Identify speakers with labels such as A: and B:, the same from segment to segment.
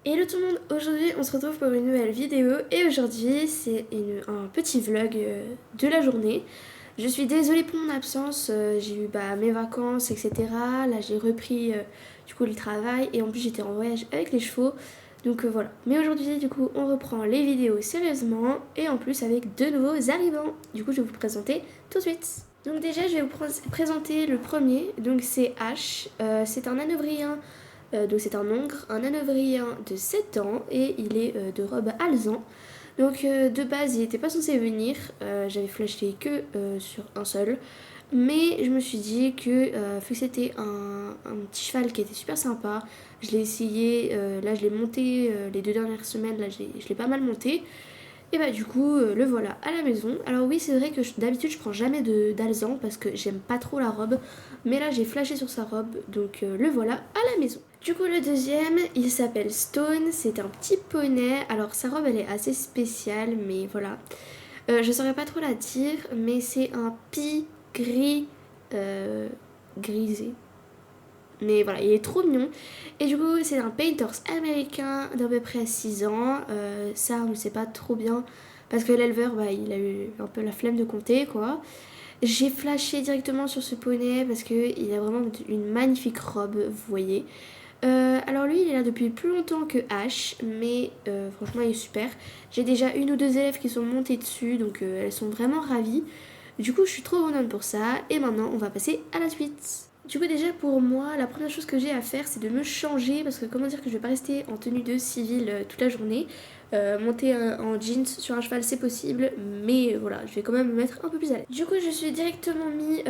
A: Hello tout le monde, aujourd'hui on se retrouve pour une nouvelle vidéo et aujourd'hui c'est un petit vlog de la journée. Je suis désolée pour mon absence, j'ai eu mes vacances etc. Là j'ai repris du coup le travail et en plus j'étais en voyage avec les chevaux. Donc voilà, mais aujourd'hui du coup on reprend les vidéos sérieusement et en plus avec de nouveaux arrivants. Du coup je vais vous présenter tout de suite. Donc déjà je vais vous présenter le premier, donc c'est H, c'est un hanovérien. Donc c'est un hongre, un hanovérien de 7 ans et il est de robe alezan. Donc de base il n'était pas censé venir, j'avais flashé que sur un seul. Mais je me suis dit que vu que c'était un petit cheval qui était super sympa, je l'ai essayé, là je l'ai monté les 2 dernières semaines, là je l'ai pas mal monté. Et bah du coup le voilà à la maison. Alors oui c'est vrai que d'habitude je prends jamais d'alezan parce que j'aime pas trop la robe. Mais là j'ai flashé sur sa robe donc le voilà à la maison. Du coup le deuxième il s'appelle Stone, c'est un petit poney. Alors sa robe elle est assez spéciale mais voilà. Je saurais pas trop la dire mais c'est un pie gris grisé. Mais voilà, il est trop mignon. Et du coup, c'est un painters américain d'à peu près 6 ans. Ça, on ne sait pas trop bien. Parce que l'éleveur, il a eu un peu la flemme de compter, quoi. J'ai flashé directement sur ce poney parce qu'il a vraiment une magnifique robe, vous voyez. Alors lui, il est là depuis plus longtemps que H, mais franchement, il est super. J'ai déjà une ou deux élèves qui sont montées dessus, donc elles sont vraiment ravies. Du coup, je suis trop contente pour ça. Et maintenant, on va passer à la suite. Du coup déjà pour moi, la première chose que j'ai à faire c'est de me changer parce que comment dire que je vais pas rester en tenue de civil toute la journée. Monter en jeans sur un cheval c'est possible mais voilà je vais quand même me mettre un peu plus à l'aise. Du coup je suis directement mis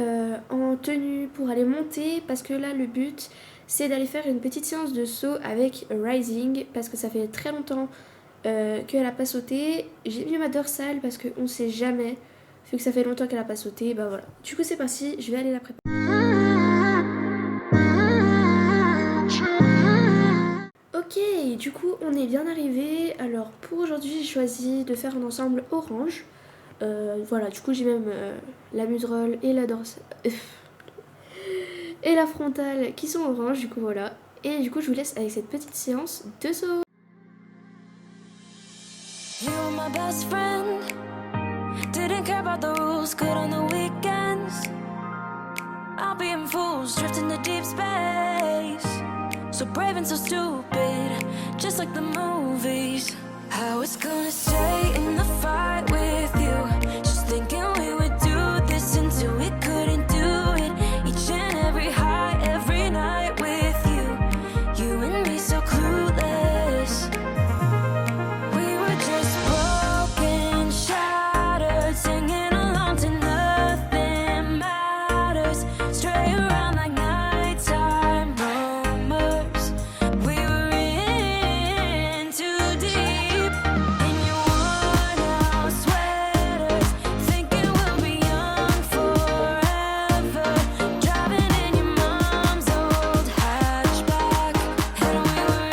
A: en tenue pour aller monter parce que là le but c'est d'aller faire une petite séance de saut avec Rising parce que ça fait très longtemps qu'elle a pas sauté. J'ai mis ma dorsale parce qu'on sait jamais. Vu que ça fait longtemps qu'elle a pas sauté, bah voilà. Du coup c'est parti, je vais aller la préparer. Ok, du coup on est bien arrivé. Alors pour aujourd'hui j'ai choisi de faire un ensemble orange. Voilà, du coup j'ai même la muserolle et la dorsale et la frontale qui sont orange, du coup voilà. Et du coup je vous laisse avec cette petite séance de saut. You're my best friend. Didn't care about the rules, good on the weekends. I'll be in fools, drifting to deep space. So brave and so stupid, just like the movies. I was gonna stay in the fight with you, just thinking we would do this until we couldn't do it. Each and every high, every night with you, you and me so clueless. We were just broken, shattered, singing along to nothing matters. Stray around like nighttime rumors. We were in too deep. In your worn out sweaters, thinking we'll be young forever. Driving in your mom's old hatchback, and we were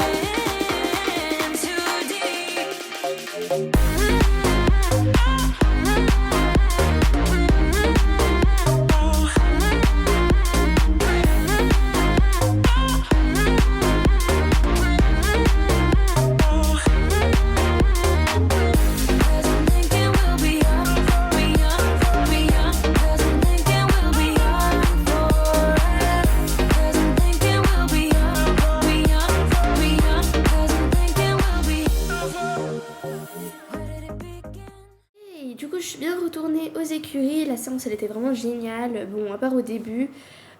A: in too deep. Et du coup, je suis bien retournée aux écuries. La séance, elle était vraiment géniale. Bon, à part au début,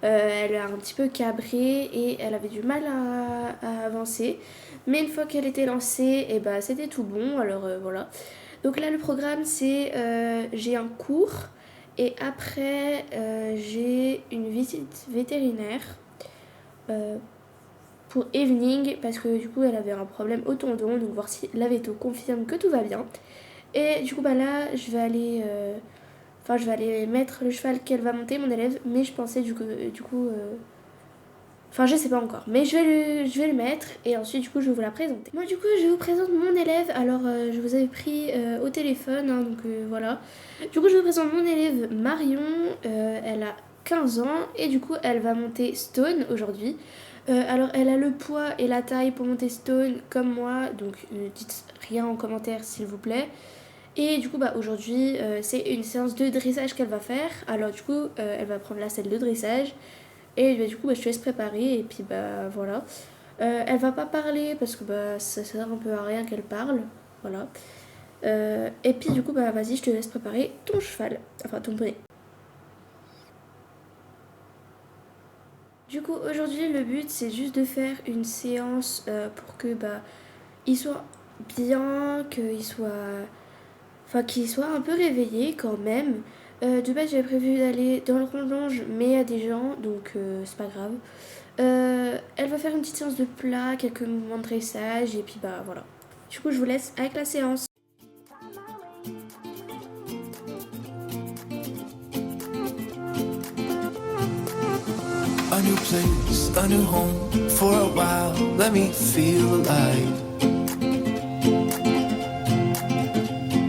A: elle a un petit peu cabré et elle avait du mal à avancer. Mais une fois qu'elle était lancée, et bah, c'était tout bon. Alors voilà. Donc là, le programme, c'est j'ai un cours et après, j'ai une visite vétérinaire pour evening parce que du coup, elle avait un problème au tendon. Donc voir si la véto confirme que tout va bien. Et du coup là je vais aller je vais aller mettre le cheval qu'elle va monter mon élève, mais je pensais je sais pas encore, mais je vais le mettre et ensuite du coup je vais vous la présenter. Moi du coup je vous présente mon élève. Alors je vous avais pris au téléphone hein, donc voilà. Du coup je vous présente mon élève Marion. Elle a 15 ans et du coup elle va monter Stone aujourd'hui. Alors elle a le poids et la taille pour monter Stone comme moi, donc dites rien en commentaire s'il vous plaît. Et du coup bah aujourd'hui c'est une séance de dressage qu'elle va faire. Alors du coup elle va prendre la selle de dressage et bah, du coup bah, je te laisse préparer et puis bah voilà. Elle va pas parler parce que bah ça sert un peu à rien qu'elle parle, voilà. Et puis du coup bah vas-y je te laisse préparer ton cheval, enfin ton poney. Du coup aujourd'hui le but c'est juste de faire une séance pour que bah il soit bien, qu'il soit un peu réveillé quand même. De base j'avais prévu d'aller dans le ronge mais il y a des gens donc c'est pas grave. Elle va faire une petite séance de plat, quelques mouvements de dressage et puis bah voilà. Du coup je vous laisse avec la séance.
B: A new place, a new home for a while. Let me feel alive.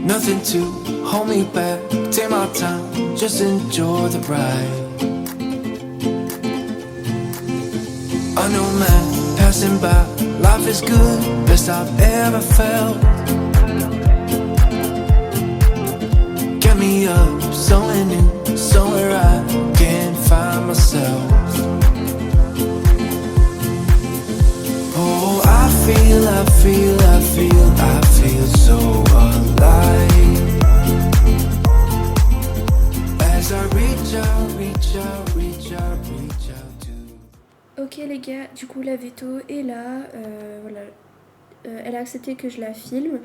B: Nothing to hold me back. Take my time, just enjoy the ride. A new man passing by. Life is good, best I've ever felt. Get me up, somewhere new, somewhere I can find myself. Oh, I feel so alive. As I reach out to.
A: Ok les gars, du coup la veto est là, voilà. Elle a accepté que je la filme.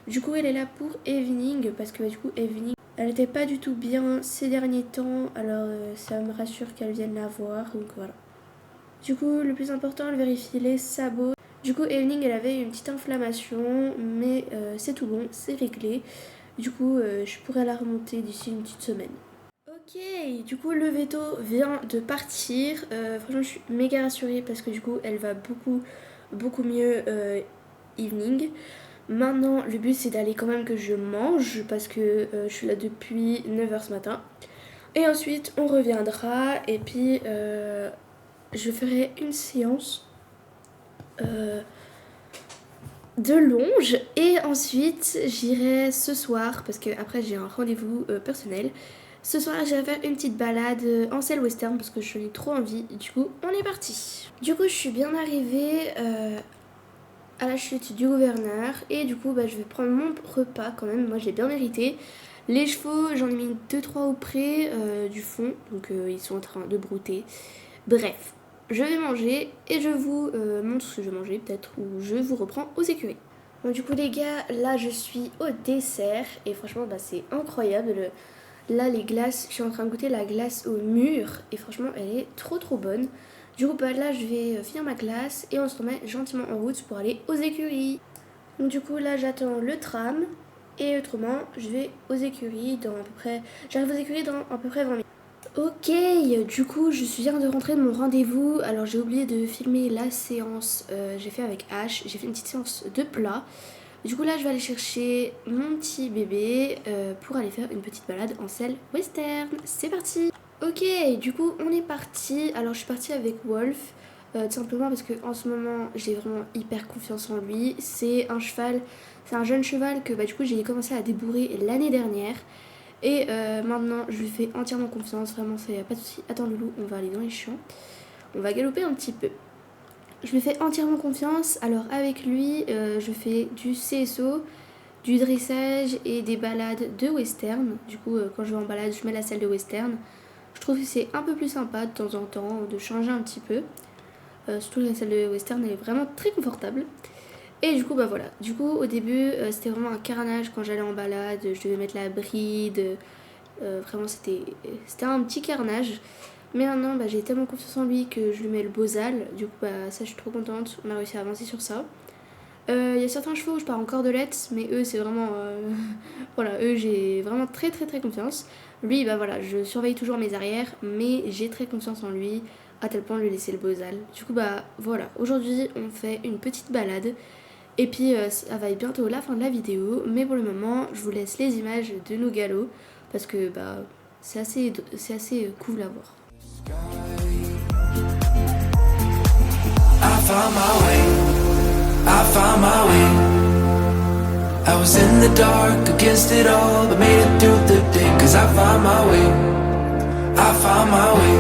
A: Du coup elle est là pour evening parce que du coup evening elle était pas du tout bien ces derniers temps, alors ça me rassure qu'elle vienne la voir, donc voilà. Du coup le plus important, elle vérifie les sabots. Du coup evening elle avait une petite inflammation mais c'est tout bon, c'est réglé. Du coup je pourrais la remonter d'ici une petite semaine. Ok, du coup le veto vient de partir. Franchement je suis méga rassurée parce que du coup elle va beaucoup mieux evening. Maintenant le but c'est d'aller quand même que je mange parce que je suis là depuis 9h ce matin. Et ensuite on reviendra et puis je ferai une séance de longe et ensuite j'irai ce soir parce que après j'ai un rendez-vous personnel. Ce soir j'irai faire une petite balade en selle western parce que j'en ai trop envie. Du coup on est parti. Du coup je suis bien arrivée à la chute du gouverneur et du coup bah, je vais prendre mon repas quand même. Moi j'ai bien mérité. Les chevaux j'en ai mis 2-3 auprès du fond donc ils sont en train de brouter. Bref. Je vais manger et je vous montre ce que je vais manger peut-être ou je vous reprends aux écuries. Bon du coup les gars, là je suis au dessert et franchement bah, c'est incroyable. Là les glaces, je suis en train de goûter la glace au mûr et franchement elle est trop bonne. Du coup bah, là je vais finir ma glace et on se remet gentiment en route pour aller aux écuries. Donc du coup là j'attends le tram et autrement je vais aux écuries dans à peu près... J'arrive aux écuries dans à peu près 20 minutes. Ok, du coup je viens de rentrer de mon rendez-vous. Alors j'ai oublié de filmer la séance j'ai fait avec H. J'ai fait une petite séance de plat. Du coup là je vais aller chercher mon petit bébé pour aller faire une petite balade en selle western. C'est parti. Ok, du coup on est parti. Alors je suis partie avec Wolf tout simplement parce que en ce moment j'ai vraiment hyper confiance en lui. C'est un cheval, c'est un jeune cheval que bah, du coup j'ai commencé à débourrer l'année dernière. Et maintenant je lui fais entièrement confiance, vraiment ça y a pas de souci. Attends Loulou, on va aller dans les champs. On va galoper un petit peu. Je lui fais entièrement confiance. Alors avec lui je fais du CSO, du dressage et des balades de western. Du coup quand je vais en balade je mets la selle de western. Je trouve que c'est un peu plus sympa de temps en temps de changer un petit peu. Surtout la selle de western elle est vraiment très confortable. Et du coup bah voilà, du coup au début c'était vraiment un carnage quand j'allais en balade, je devais mettre la bride, vraiment c'était un petit carnage. Mais maintenant bah, j'ai tellement confiance en lui que je lui mets le bozal, du coup bah ça je suis trop contente, on a réussi à avancer sur ça. Il y a certains chevaux où je pars en cordelette, mais eux c'est vraiment, voilà, eux j'ai vraiment très confiance. Lui bah voilà, je surveille toujours mes arrières, mais j'ai très confiance en lui, à tel point de lui laisser le bozal. Du coup bah voilà, aujourd'hui on fait une petite balade. Et puis ça va être bientôt la fin de la vidéo, mais pour le moment je vous laisse les images de nos galops parce que bah, c'est assez cool à voir.
B: I found my way, I found my way. I was in the dark against it all, but made it through the day. Cause I found my way, I found my way.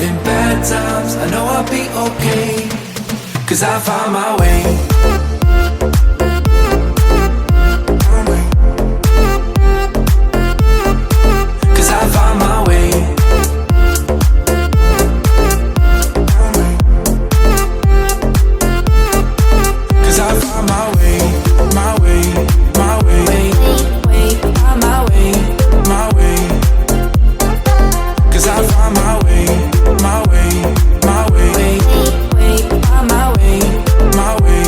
B: In bad times, I know I'll be okay. Cause I found my way. Cause I found my way. Cause I found my way, my way, my way, found my way, my way. Cause I found my way, my way, my way, found my way, my way.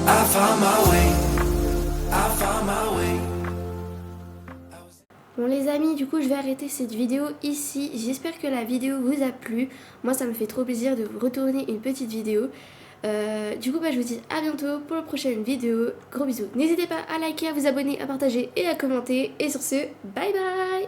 B: I found my way, I found my way.
A: Bon les amis, du coup je vais arrêter cette vidéo ici. J'espère que la vidéo vous a plu. Moi ça me fait trop plaisir de vous retourner une petite vidéo. Du coup je vous dis à bientôt pour la prochaine vidéo. Gros bisous. N'hésitez pas à liker, à vous abonner, à partager et à commenter. Et sur ce, bye bye.